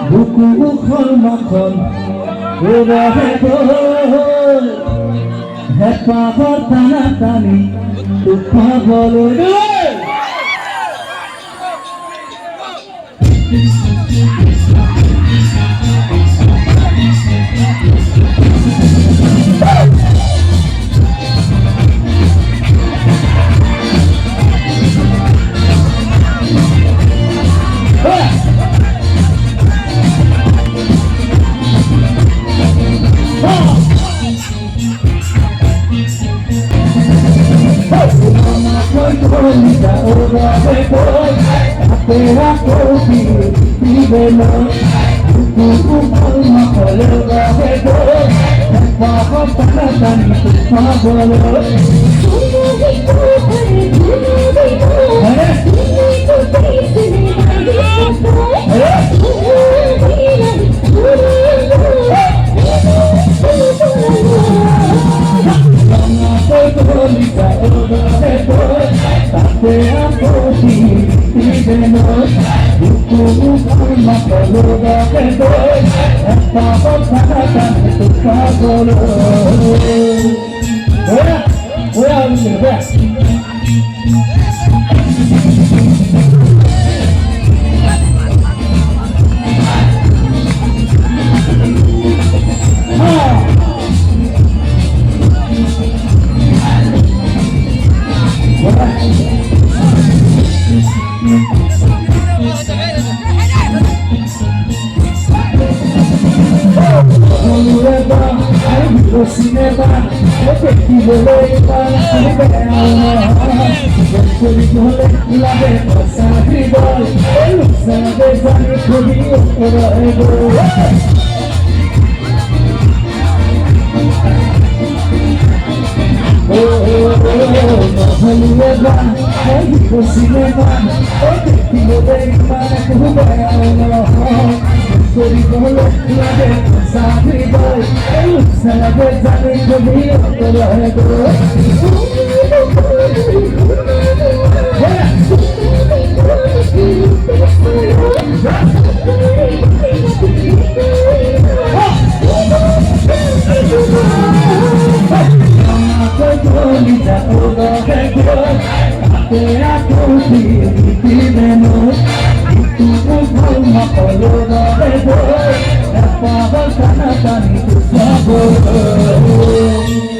বুকু মুখৰ মাখন ৰহে গৈ হেঁপাহৰ টানা টানি তোক পাবলৈ Terá que viver mais tudo calma colera redor papo para tani favor cinema, eu tenho que voltar para la vergüenza rival, el sabe salir conmigo por el cinema, eu tenho que voltar la vergüenza rival, el sabe salir conmigo por el Terima kasih.